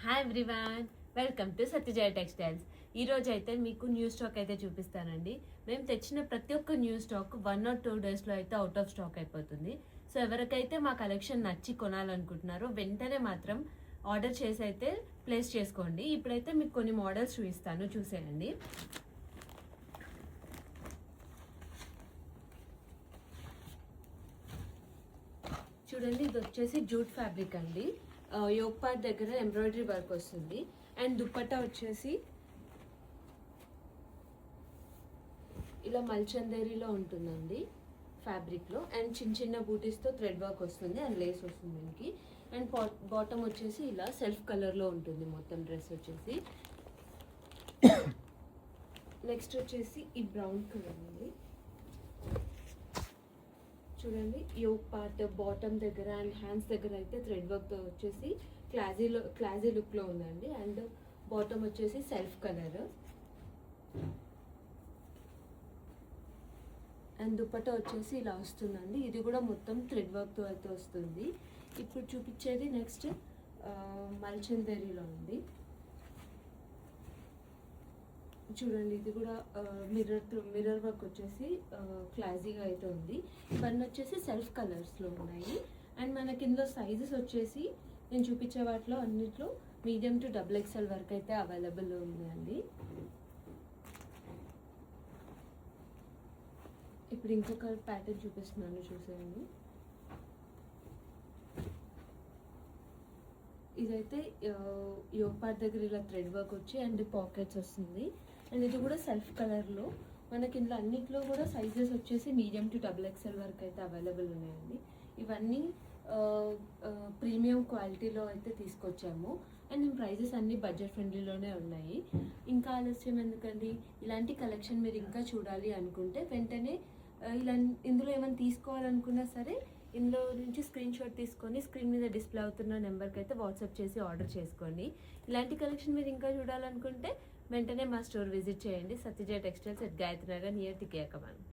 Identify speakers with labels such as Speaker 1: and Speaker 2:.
Speaker 1: Hi everyone, welcome to Satyajaya textiles. ఈ రోజు అయితే మీకు న్యూ స్టాక్ అయితే చూపిస్తానండి. మేము తెచ్చిన ప్రతి ఒక్క న్యూ స్టాక్ 1 or 2 డేస్లో అయితే అవుట్ ఆఫ్ స్టాక్ అయిపోతుంది. సో ఎవరికైతే మా కలెక్షన్ నచ్చి కొనాలనుకుంటున్నారో వెంటనే మాత్రం ఆర్డర్ చేసి అయితే ప్లేస్ చేసుకోండి. ఇప్పుడైతే మీకు కొన్ని మోడల్స్ చూపిస్తాను, చూసేయండి. చూడండి, ఇది వచ్చేసి జూట్ ఫ్యాబ్రిక్ అండి. యోక్ పార్ట్ దగ్గర ఎంబ్రాయిడరీ వర్క్ వస్తుంది. అండ్ దుప్పట్టా వచ్చేసి ఇలా మల్చందేరిలో ఉంటుందండి ఫ్యాబ్రిక్లో. అండ్ చిన్న చిన్న బూటీస్తో థ్రెడ్ వర్క్ వస్తుంది అండ్ లేస్ వస్తుంది దీనికి. అండ్ బాటమ్ వచ్చేసి ఇలా సెల్ఫ్ కలర్లో ఉంటుంది మొత్తం డ్రెస్ వచ్చేసి. నెక్స్ట్ వచ్చేసి ఈ బ్రౌన్ కలర్ అండి. చూడండి, యోక్ పార్ట్ బాటమ్ దగ్గర అండ్ హ్యాండ్స్ దగ్గర అయితే థ్రెడ్ వర్క్తో వచ్చేసి క్లాజీ లుక్లో ఉందండి. అండ్ బాటమ్ వచ్చేసి సెల్ఫ్ కలర్. అండ్ దుపట్టా వచ్చేసి ఇలా వస్తుందండి. ఇది కూడా మొత్తం థ్రెడ్ వర్క్తో అయితే వస్తుంది. ఇప్పుడు చూపించేది నెక్స్ట్ మల్చందేరిలో ఉంది. చూడండి, ఇది కూడా మిర్రర్ వర్క్ వచ్చేసి క్లాజీగా అయితే ఉంది. ఇవన్నీ వచ్చేసి సెల్ఫ్ కలర్స్లో ఉన్నాయి. అండ్ మనకి ఇందులో సైజెస్ వచ్చేసి నేను చూపించే వాటిలో అన్నిట్లో మీడియం టు XXL వరకు అయితే అవైలబుల్ ఉంది అండి. ఇప్పుడు ఇంకొక ప్యాటర్న్ చూపిస్తున్నాను, చూసేయండి. ఇదైతే యోక్ పార్ట్ దగ్గర ఇలా థ్రెడ్ వర్క్ వచ్చి అండ్ పాకెట్స్ వస్తుంది. అండ్ ఇది కూడా సెల్ఫ్ కలర్లో. మనకి ఇందులో అన్నిట్లో కూడా సైజెస్ వచ్చేసి మీడియం టు XXL వరకు అయితే అవైలబుల్ ఉన్నాయండి. ఇవన్నీ ప్రీమియం క్వాలిటీలో అయితే తీసుకొచ్చాము. అండ్ ప్రైజెస్ అన్నీ బడ్జెట్ ఫ్రెండ్లీలోనే ఉన్నాయి. ఇంకా ఆలస్యం ఎందుకండి, ఇలాంటి కలెక్షన్ మీరు ఇంకా చూడాలి అనుకుంటే వెంటనే ఇందులో ఏమైనా తీసుకోవాలనుకున్నా సరే ఇందులో నుంచి స్క్రీన్ షాట్ తీసుకొని స్క్రీన్ మీద డిస్ప్లే అవుతున్న నెంబర్కి అయితే వాట్సాప్ చేసి ఆర్డర్ చేసుకోండి. ఇలాంటి కలెక్షన్ మీరు ఇంకా చూడాలనుకుంటే వెంటనే మా స్టోర్ విజిట్ చేయండి. Satyajaya textiles at Gayatri Nagar near Tikiya come on.